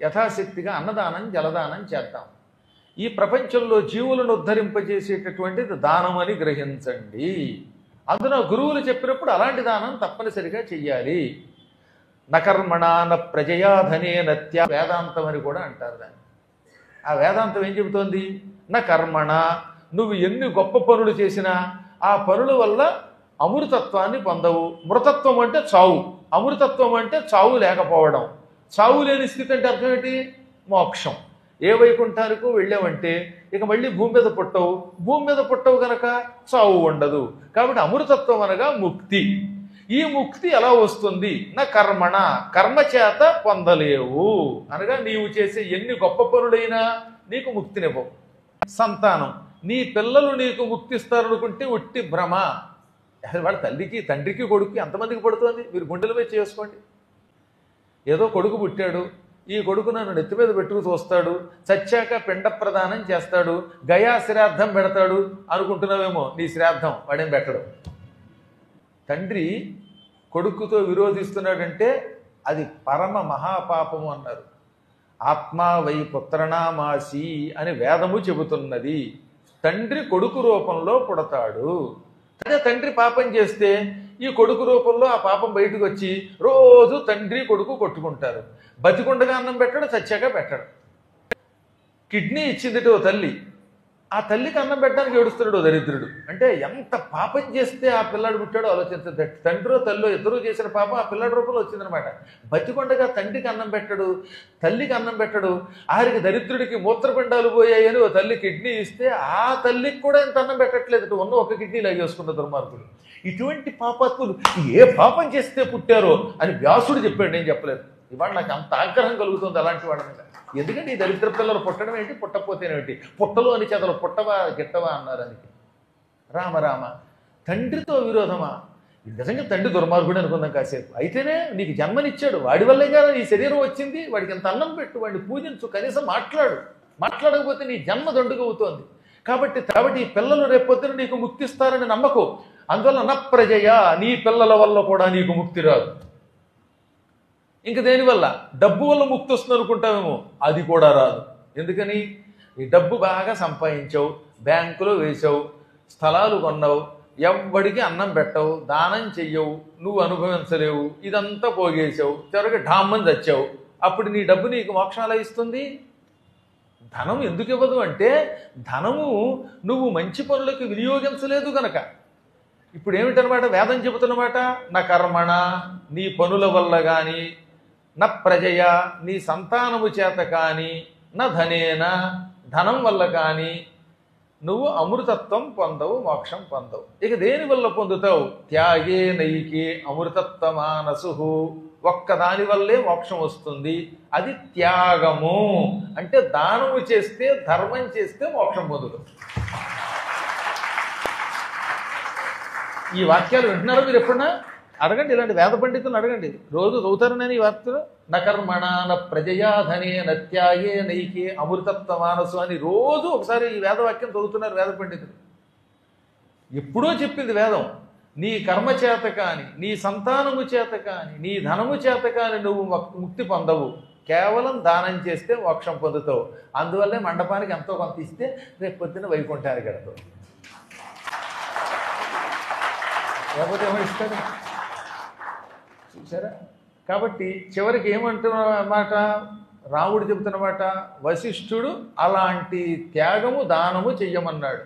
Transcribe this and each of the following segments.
యథాశక్తిగా అన్నదానం జలదానం చేద్దాం. ఈ ప్రపంచంలో జీవులను ఉద్ధరింపజేసేటటువంటిది దానం అని గ్రహించండి. అందున గురువులు చెప్పినప్పుడు అలాంటి దానం తప్పనిసరిగా చెయ్యాలి. నకర్మణ న ప్రజయా ధనేన వేదాంతం అని కూడా అంటారు దాన్ని. ఆ వేదాంతం ఏం చెబుతోంది? నా కర్మణ, నువ్వు ఎన్ని గొప్ప పనులు చేసినా ఆ పనుల వల్ల అమృతత్వాన్ని పొందవు. మృతత్వం అంటే చావు, అమృతత్వం అంటే చావు లేకపోవడం. చావు లేని స్థితి అంటే అర్థం ఏంటి? మోక్షం. ఏ వైకుంఠానికో వెళ్ళామంటే ఇక మళ్ళీ భూమి మీద పుట్టవు, భూమి మీద పుట్టవు కనుక చావు ఉండదు. కాబట్టి అమృతత్వం అనగా ముక్తి. ఈ ముక్తి ఎలా వస్తుంది? నా కర్మణ, కర్మ చేత పొందలేవు అనగా నీవు చేసే ఎన్ని గొప్ప పనులైనా నీకు ముక్తినివ్వవు. సంతానం, నీ పిల్లలు నీకు ముక్తిస్తారనుకుంటే ఉట్టి భ్రమ. వాళ్ళ తల్లికి తండ్రికి కొడుకుకి ఎంతమందికి పడుతుంది? మీరు గుండెల మీద చేసుకోండి. ఏదో కొడుకు పుట్టాడు, ఈ కొడుకు నన్ను నెత్తి మీద పెట్టుకు చూస్తాడు, చచ్చాక పిండ ప్రదానం చేస్తాడు, గయా శ్రాద్ధం పెడతాడు అనుకుంటున్నావేమో. నీ శ్రాద్ధం వాడేం పెట్టడు. తండ్రి కొడుకుతో విరోధిస్తున్నాడంటే అది పరమ మహాపాపము అన్నారు. ఆత్మా వై పుత్రనామాసి అని వేదము చెబుతున్నది. తండ్రి కొడుకు రూపంలో పుడతాడు. అదే తండ్రి పాపం చేస్తే ఈ కొడుకు రూపంలో ఆ పాపం బయటకు వచ్చి రోజు తండ్రి కొడుకు కొట్టుకుంటారు. బతికుండగా అన్నం పెట్టడు, చచ్చాక పెట్టడు. కిడ్నీ ఇచ్చిందిట ఓ తల్లి, ఆ తల్లికి అన్నం పెట్టడానికి ఏడుస్తున్నాడు దరిద్రుడు. అంటే ఎంత పాపం చేస్తే ఆ పిల్లాడు పుట్టాడో ఆలోచించదు. తండ్రిలో తల్లిలో ఇద్దరూ చేసిన పాపం ఆ పిల్లాడి రూపంలో వచ్చిందనమాట. బతికొండగా తండ్రికి అన్నం పెట్టడు, తల్లికి అన్నం పెట్టడు. ఆరికి దరిద్రుడికి మూత్రపిండాలు పోయాయని ఓ తల్లి కిడ్నీ ఇస్తే ఆ తల్లికి కూడా ఇంత అన్నం పెట్టట్లేదు. ఉన్న ఒక కిడ్నీ లాగేసుకున్న దుర్మార్గులు. ఇటువంటి పాపాత్ములు ఏ పాపం చేస్తే పుట్టారో అని వ్యాసుడు చెప్పాడు, నేను చెప్పలేదు. ఇవాళ నాకు అంత ఆగ్రహం కలుగుతుంది అలాంటి వాళ్ళ మీద. ఎందుకంటే ఈ దరిద్ర పిల్లలు పుట్టడం ఏంటి, పుట్టపోతేనేమిటి? పుట్టలు అని చేతలు పుట్టవా గిట్టవా అన్నారు. అందుకే రామ రామ, తండ్రితో విరోధమా? నిజంగా తండ్రి దుర్మార్గుడు అనుకుందాం కాసేపు. అయితేనే నీకు జన్మనిచ్చాడు, వాడి వల్లే కదా ఈ శరీరం వచ్చింది. వాడికి ఎంత అన్నం పెట్టు, వాడిని పూజించు, కనీసం మాట్లాడకపోతే నీ జన్మ దండుగా అవుతోంది. కాబట్టి ఈ పిల్లలు రేపొద్దున నీకు ముక్తిస్తారని నమ్మకు. అందువల్ల నా ప్రజయ, నీ పిల్లల వల్ల కూడా నీకు ముక్తి రాదు. ఇంక దేనివల్ల? డబ్బు వల్ల ముక్తి వస్తుంది అనుకుంటామేమో, అది కూడా రాదు. ఎందుకని? ఈ డబ్బు బాగా సంపాదించావు, బ్యాంకులో వేసావు, స్థలాలు కొన్నావు, ఎవ్వడికి అన్నం పెట్టవు, దానం చెయ్యవు, నువ్వు అనుభవించలేవు, ఇదంతా పోగేసావు, చివరికి ఢామ్మని చచ్చావు. అప్పుడు నీ డబ్బు నీకు మోక్షాలు ఇస్తుంది? ధనం ఎందుకు ఇవ్వదు అంటే ధనము నువ్వు మంచి పనులకు వినియోగించలేదు గనక. ఇప్పుడు ఏమిటనమాట వేదం చెబుతున్నమాట? నా కర్మణ, నీ పనుల వల్ల కానీ, నా ప్రజయ, నీ సంతానము చేత కానీ, నా ధనేన, ధనం వల్ల కానీ నువ్వు అమృతత్వం పొందవు, మోక్షం పొందవు. ఇక దేని వల్ల పొందుతావు? త్యాగే నైకే అమృతత్వమానసు, ఒక్కదాని వల్లే మోక్షం వస్తుంది. అది త్యాగము. అంటే దానము చేస్తే, ధర్మం చేస్తే మోక్షం పొందుతావు. ఈ వాక్యాలు వింటున్నారా మీరు? ఎప్పుడన్నా అడగండి, ఇలాంటి వేద పండితులను అడగండి. రోజు చదువుతారు నేను ఈ వార్తలు. నకర్మణ న ప్రజయా ధనే నత్యాగే నైకే అమృతత్వ మానసు అని రోజు ఒకసారి ఈ వేదవాక్యం చదువుతున్నారు వేద పండితులు. ఎప్పుడో చెప్పింది వేదం. నీ కర్మ చేత కాని, నీ సంతానము చేత కాని, నీ ధనము చేత కాని నువ్వు ముక్తి పొందవు. కేవలం దానం చేస్తే మోక్షం పొందుతావు. అందువల్లే మండపానికి ఎంతో కొంత ఇస్తే రేపు పొద్దున్న వైకుంఠానికి వెళ్తావు. లేకపోతే ఏమనిస్తాడు? చూసారా? కాబట్టి చివరికి ఏమంటున్నమాట రాముడు చెబుతున్నమాట, వశిష్ఠుడు అలాంటి త్యాగము దానము చెయ్యమన్నాడు.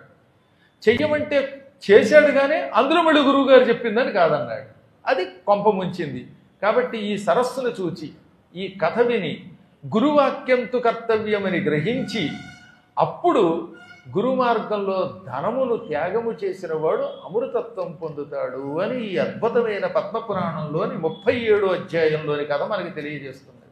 చెయ్యమంటే చేశాడు, కానీ అందులో మళ్ళీ గురువు గారు చెప్పిందని కాదన్నాడు. అది కొంప ముంచింది. కాబట్టి ఈ సరస్సును చూచి, ఈ కథ విని గురువాక్యంతు కర్తవ్యమని గ్రహించి అప్పుడు గురు మార్గంలో ధనమును త్యాగము చేసిన వాడు అమృతత్వం పొందుతాడు అని ఈ అద్భుతమైన పద్మపురాణంలోని 37వ అధ్యాయంలోని కథ మనకి తెలియజేస్తుంది.